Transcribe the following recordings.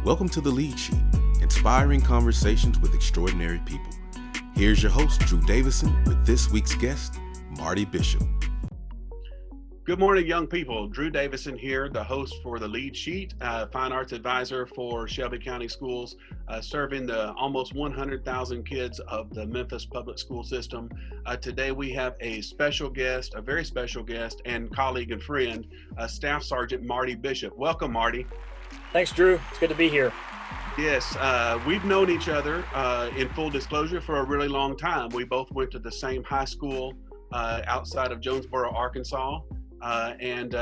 Welcome to The Lead Sheet, inspiring conversations with extraordinary people. Here's your host, Drew Davison, with this week's guest, Marty Bishop. Good morning, young people. Drew Davison here, the host for The Lead Sheet, Fine Arts Advisor for Shelby County Schools, serving the almost 100,000 kids of the Memphis public school system. Today we have a special guest, a very special guest, and colleague and friend, Staff Sergeant Marty Bishop. Welcome, Marty. Thanks, Drew. It's good to be here. Yes, we've known each other, in full disclosure, for a really long time. We both went to the same high school outside of Jonesboro, Arkansas. And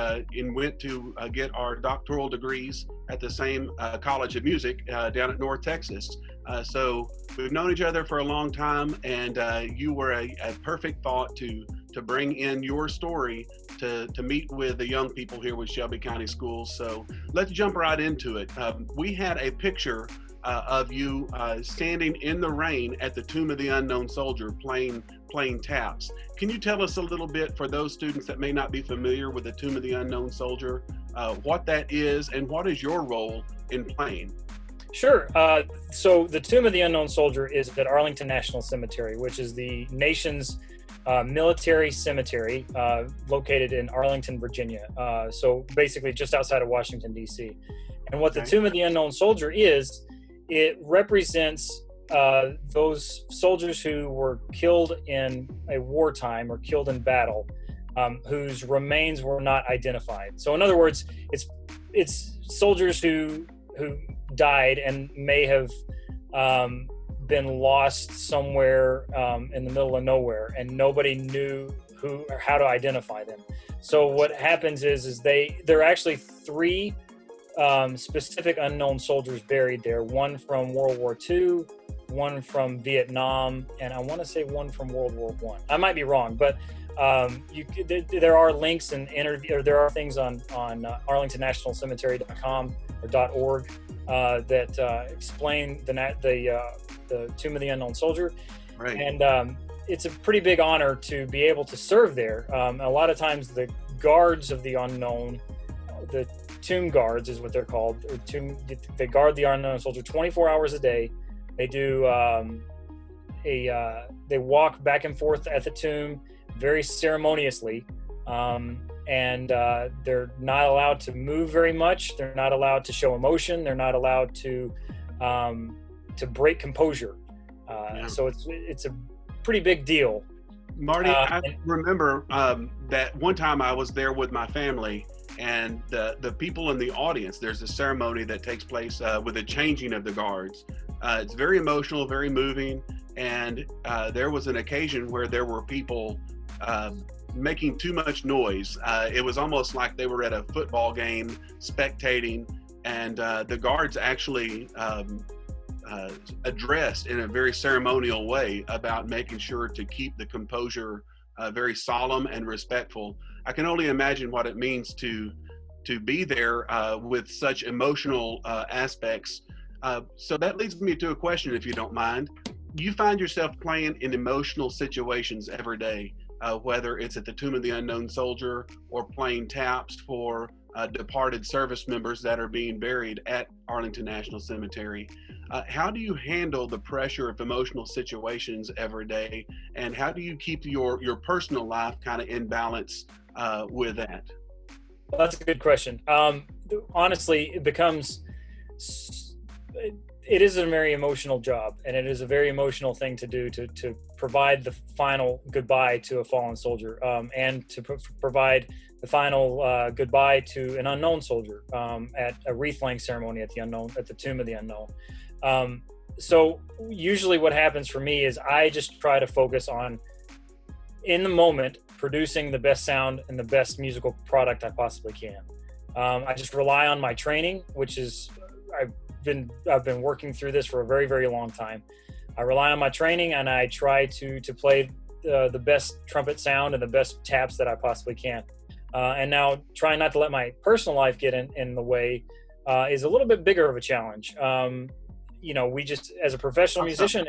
went to get our doctoral degrees at the same College of Music down at North Texas. So we've known each other for a long time, and you were a perfect thought to bring in your story to meet with the young people here with Shelby County Schools. So let's jump right into it. We had a picture of you standing in the rain at the Tomb of the Unknown Soldier playing taps. Can you tell us a little bit, for those students that may not be familiar with the Tomb of the Unknown Soldier, what that is and what is your role in playing? Sure. So the Tomb of the Unknown Soldier is at Arlington National Cemetery, which is the nation's military cemetery located in Arlington, Virginia. So basically just outside of Washington, D.C. And what the Tomb of the Unknown Soldier is, it represents those soldiers who were killed in a wartime or killed in battle, whose remains were not identified. So in other words, it's soldiers who died and may have been lost somewhere in the middle of nowhere, and nobody knew who or how to identify them. So what happens is there are actually three specific unknown soldiers buried there. One from World War II, one from Vietnam, and I want to say one from World War I. I might be wrong, but there are links and there are things on arlingtonnationalcemetery.com or .org that explain the Tomb of the Unknown Soldier. Right. And it's a pretty big honor to be able to serve there. A lot of times the guards of the unknown, the tomb guards is what they're called. They guard the unknown soldier 24 hours a day. They do they walk back and forth at the tomb very ceremoniously, and they're not allowed to move very much. They're not allowed to show emotion. They're not allowed to break composure. So it's a pretty big deal. Marty, I remember that one time I was there with my family, and the people in the audience, there's a ceremony that takes place with the changing of the guards. It's very emotional, very moving, and there was an occasion where there were people making too much noise. It was almost like they were at a football game spectating, and the guards actually addressed in a very ceremonial way about making sure to keep the composure very solemn and respectful. I can only imagine what it means to be there with such emotional aspects. So that leads me to a question, if you don't mind. You find yourself playing in emotional situations every day, whether it's at the Tomb of the Unknown Soldier or playing taps for departed service members that are being buried at Arlington National Cemetery. How do you handle the pressure of emotional situations every day, and how do you keep your personal life kind of in balance with that? Well, that's a good question. Honestly, it is a very emotional job, and it is a very emotional thing to do to provide the final goodbye to a fallen soldier, and to provide the final goodbye to an unknown soldier at a wreath-laying ceremony at the Tomb of the Unknown. So usually what happens for me is I just try to focus on, in the moment, producing the best sound and the best musical product I possibly can. I just rely on my training, which is, I've been working through this for a very, very long time. I rely on my training, and I try to play the best trumpet sound and the best taps that I possibly can. And now trying not to let my personal life get in the way is a little bit bigger of a challenge. We just, as a professional musician,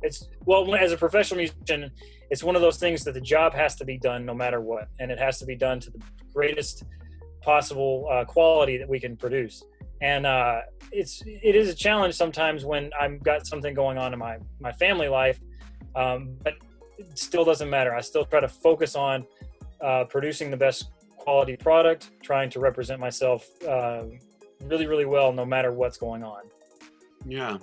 as a professional musician, it's one of those things that the job has to be done no matter what, and it has to be done to the greatest possible quality that we can produce. And it is a challenge sometimes when I've got something going on in my family life, but it still doesn't matter. I still try to focus on producing the best quality product, trying to represent myself really, really well, no matter what's going on. Yeah.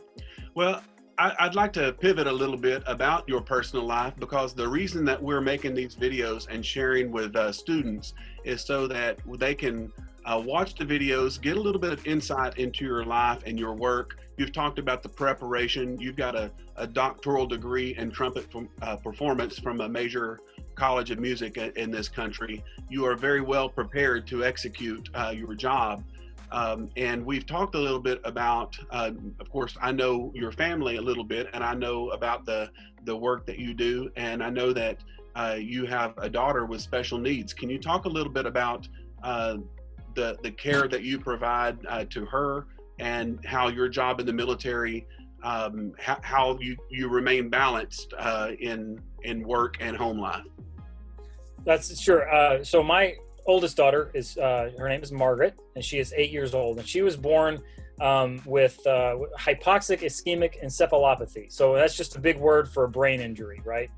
Well, I'd like to pivot a little bit about your personal life, because the reason that we're making these videos and sharing with students is so that they can watch the videos, get a little bit of insight into your life and your work. You've talked about the preparation. You've got a doctoral degree in trumpet performance from a major college of music in this country. You are very well prepared to execute your job. And we've talked a little bit about, of course, I know your family a little bit, and I know about the work that you do, and I know that you have a daughter with special needs. Can you talk a little bit about the care that you provide to her, and how your job in the military, how you remain balanced in work and home life? That's sure. So my oldest daughter is her name is Margaret, and she is 8 years old, and she was born with hypoxic ischemic encephalopathy. So that's just a big word for a brain injury, right?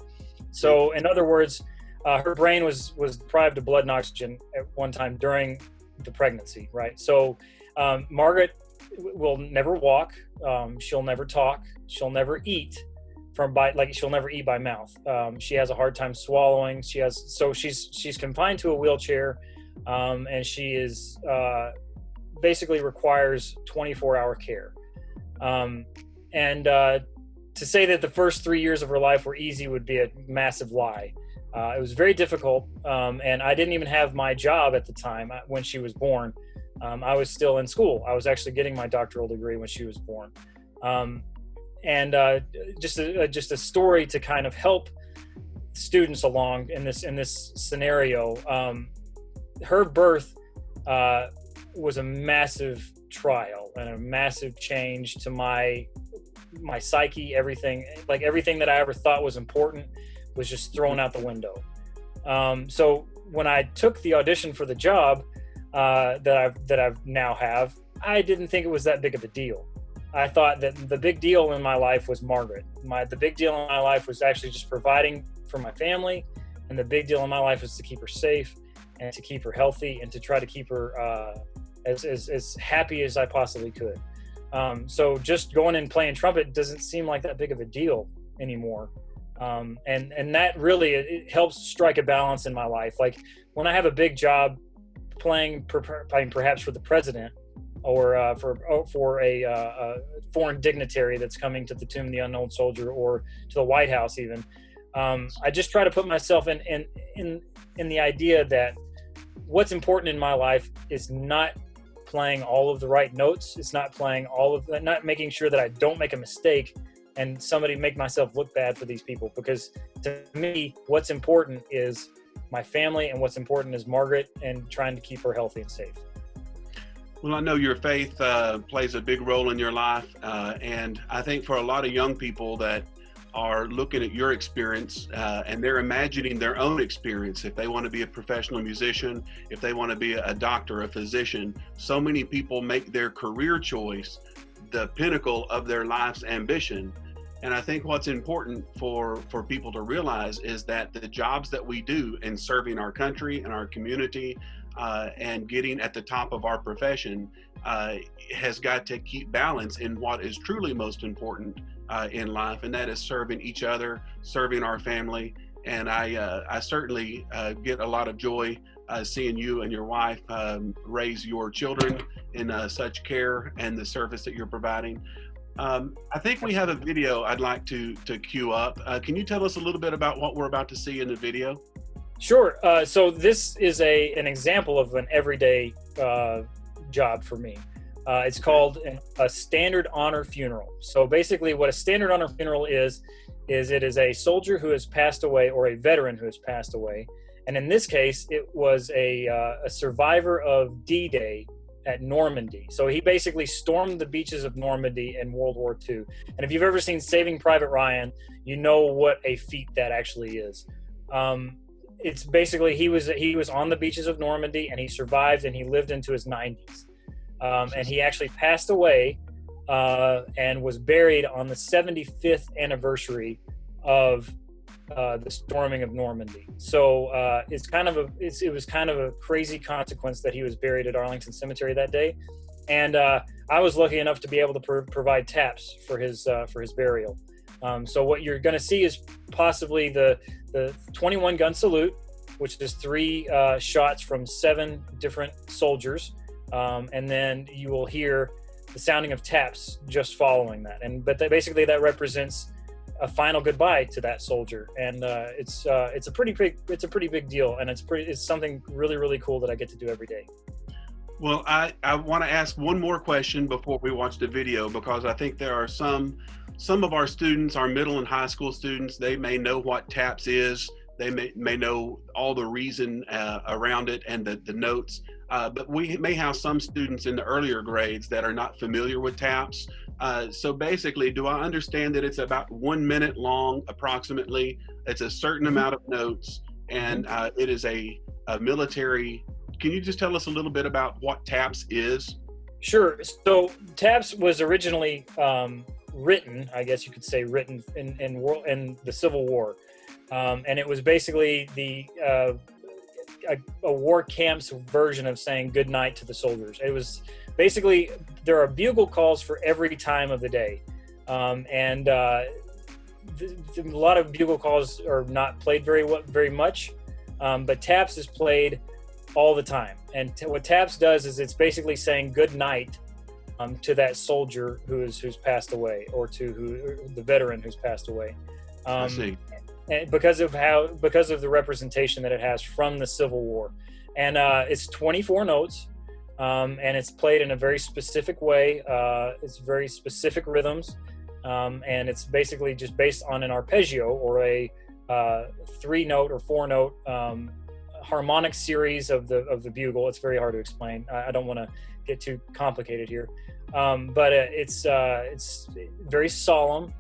So in other words, her brain was deprived of blood and oxygen at one time during the pregnancy, right? So Margaret will never walk, she'll never talk, she'll never eat she'll never eat by mouth. She has a hard time swallowing. She's confined to a wheelchair, and she is basically requires 24-hour care. And to say that the first 3 years of her life were easy would be a massive lie. It was very difficult, and I didn't even have my job at the time when she was born. I was still in school. I was actually getting my doctoral degree when she was born. And just a story to kind of help students along in this scenario. Her birth was a massive trial and a massive change to my psyche. Everything that I ever thought was important was just thrown out the window. So when I took the audition for the job that I've now have, I didn't think it was that big of a deal. I thought that the big deal in my life was Margaret. The big deal in my life was actually just providing for my family, and the big deal in my life was to keep her safe and to keep her healthy and to try to keep her as happy as I possibly could. So just going and playing trumpet doesn't seem like that big of a deal anymore. And that really, it helps strike a balance in my life. Like when I have a big job playing perhaps for the president, or for a foreign dignitary that's coming to the Tomb of the Unknown Soldier, or to the White House even. I just try to put myself in the idea that what's important in my life is not playing all of the right notes. It's not playing not making sure that I don't make a mistake and somebody make myself look bad for these people. Because to me, what's important is my family, and what's important is Margaret, and trying to keep her healthy and safe. Well, I know your faith plays a big role in your life, and I think for a lot of young people that are looking at your experience and they're imagining their own experience, if they want to be a professional musician, if they want to be a doctor, a physician, so many people make their career choice the pinnacle of their life's ambition. And I think what's important for people to realize is that the jobs that we do in serving our country and our community, and getting at the top of our profession has got to keep balance in what is truly most important in life, and that is serving each other, serving our family. And I certainly get a lot of joy seeing you and your wife raise your children in such care and the service that you're providing. I think we have a video I'd like to cue up. Can you tell us a little bit about what we're about to see in the video? Sure. So this is an example of an everyday job for me. It's called a standard honor funeral. So basically what a standard honor funeral is it is a soldier who has passed away, or a veteran who has passed away. And in this case, it was a survivor of D-Day at Normandy. So he basically stormed the beaches of Normandy in World War II. And if you've ever seen Saving Private Ryan, you know what a feat that actually is. It's basically he was on the beaches of Normandy, and he survived, and he lived into his 90s. And he actually passed away and was buried on the 75th anniversary of the storming of Normandy. So it was kind of a crazy consequence that he was buried at Arlington Cemetery that day. And I was lucky enough to be able to provide taps for his burial. So what you're going to see is possibly the 21 gun salute, which is 3 shots from 7 different soldiers, and then you will hear the sounding of taps just following that. But basically that represents a final goodbye to that soldier, and it's a pretty big deal, and it's something really, really cool that I get to do every day. Well, I want to ask one more question before we watch the video, because I think there are some of our students, our middle and high school students, they may know what TAPS is. They may know all the reason around it and the notes, but we may have some students in the earlier grades that are not familiar with TAPS. So basically, do I understand that it's about 1 minute long approximately? It's a certain amount of notes, and it is a military. Can you just tell us a little bit about what TAPS is? Sure. So TAPS was originally written, I guess you could say, written in the Civil War, and it was basically a war camp's version of saying good night to the soldiers. It was basically, there are bugle calls for every time of the day, and a lot of bugle calls are not played very much, but TAPS is played all the time. And what TAPS does is it's basically saying good night to that soldier who's passed away, or to the veteran who's passed away. I see. And because of the representation that it has from the Civil War, and it's 24 notes, and it's played in a very specific way. It's very specific rhythms, and it's basically just based on an arpeggio, or a 3-note or 4-note harmonic series of the bugle. It's very hard to explain. I don't want to get too complicated here, but it's very solemn,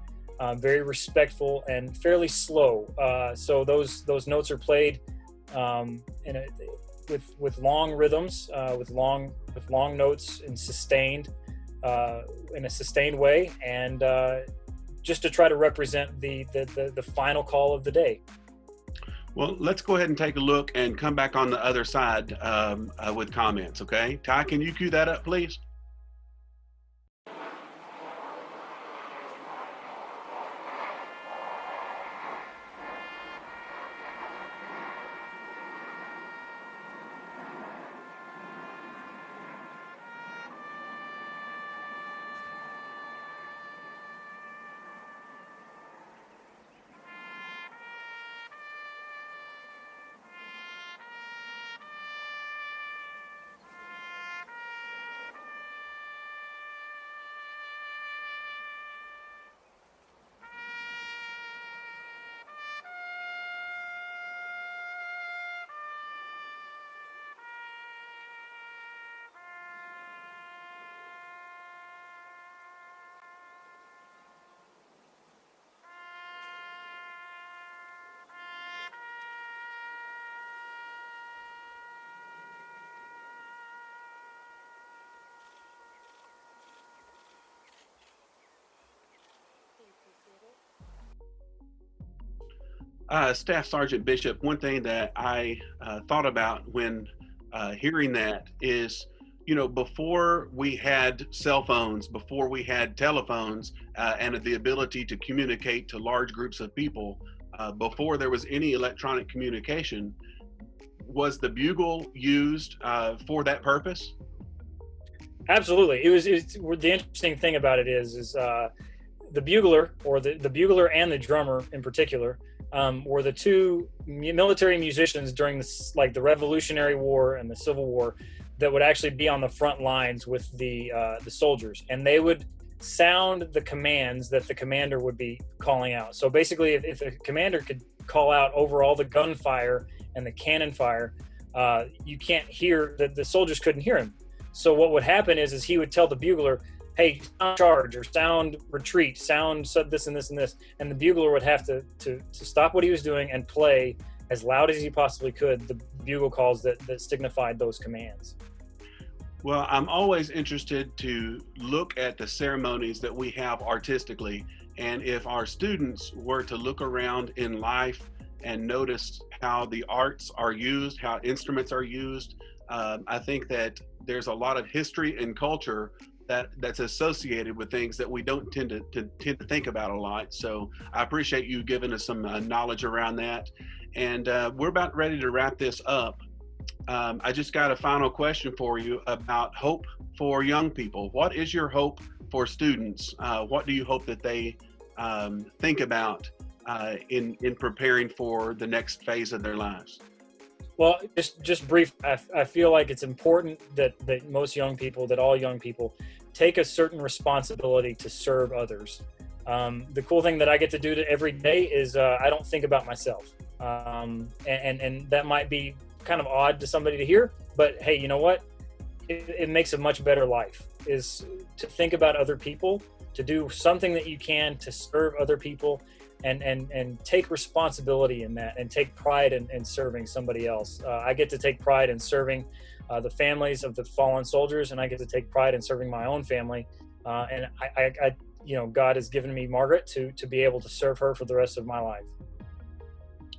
very respectful, and fairly slow. So those notes are played with long rhythms, with long notes, and sustained in a sustained way, and just to try to represent the final call of the day. Well, let's go ahead and take a look and come back on the other side with comments, okay? Ty, can you cue that up, please? Staff Sergeant Bishop, one thing that I thought about when hearing that is, before we had cell phones, before we had telephones, and the ability to communicate to large groups of people, before there was any electronic communication, was the bugle used for that purpose? Absolutely. The interesting thing about it is the bugler, or the bugler and the drummer in particular, were the two military musicians during the Revolutionary War and the Civil War that would actually be on the front lines with the soldiers, and they would sound the commands that the commander would be calling out. So basically, if a commander could call out over all the gunfire and the cannon fire, you can't hear the soldiers couldn't hear him. So what would happen is he would tell the bugler, hey, sound charge, or sound retreat, sound this and this and this, and the bugler would have to stop what he was doing and play as loud as he possibly could the bugle calls that signified those commands. Well, I'm always interested to look at the ceremonies that we have artistically. And if our students were to look around in life and notice how the arts are used, how instruments are used, I think that there's a lot of history and culture that's associated with things that we don't tend to think about a lot. So I appreciate you giving us some knowledge around that. And we're about ready to wrap this up. I just got a final question for you about hope for young people. What is your hope for students? What do you hope that they think about in preparing for the next phase of their lives? Well, just brief. I feel like it's important that most young people, that all young people, take a certain responsibility to serve others. The cool thing that I get to do every day is I don't think about myself, and that might be kind of odd to somebody to hear, but hey, you know what? It makes a much better life, is to think about other people, to do something that you can to serve other people, and take responsibility in that, and take pride in serving somebody else. I get to take pride in serving the families of the fallen soldiers, and I get to take pride in serving my own family. And I God has given me Margaret to be able to serve her for the rest of my life.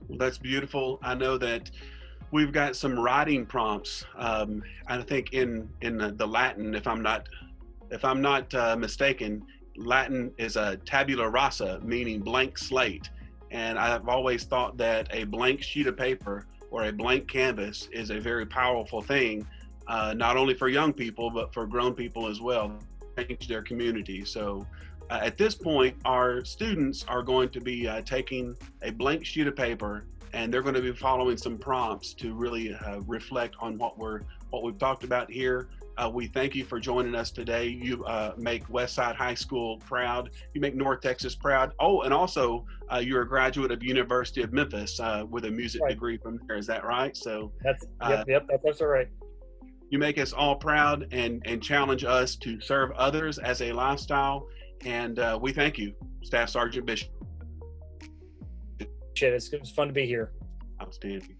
Well, that's beautiful. I know that we've got some writing prompts. I think in the Latin, if I'm not mistaken, Latin is a tabula rasa, meaning blank slate. And I've always thought that a blank sheet of paper or a blank canvas is a very powerful thing, not only for young people, but for grown people as well, change their community. So at this point, our students are going to be taking a blank sheet of paper, and they're going to be following some prompts to really reflect on what we've talked about here. We thank you for joining us today. You make Westside High School proud. You make North Texas proud. Oh, and also you're a graduate of University of Memphis with a music degree from there. Is that right? So that's that's all right. You make us all proud and challenge us to serve others as a lifestyle. And we thank you, Staff Sergeant Bishop. It was fun to be here. Outstanding.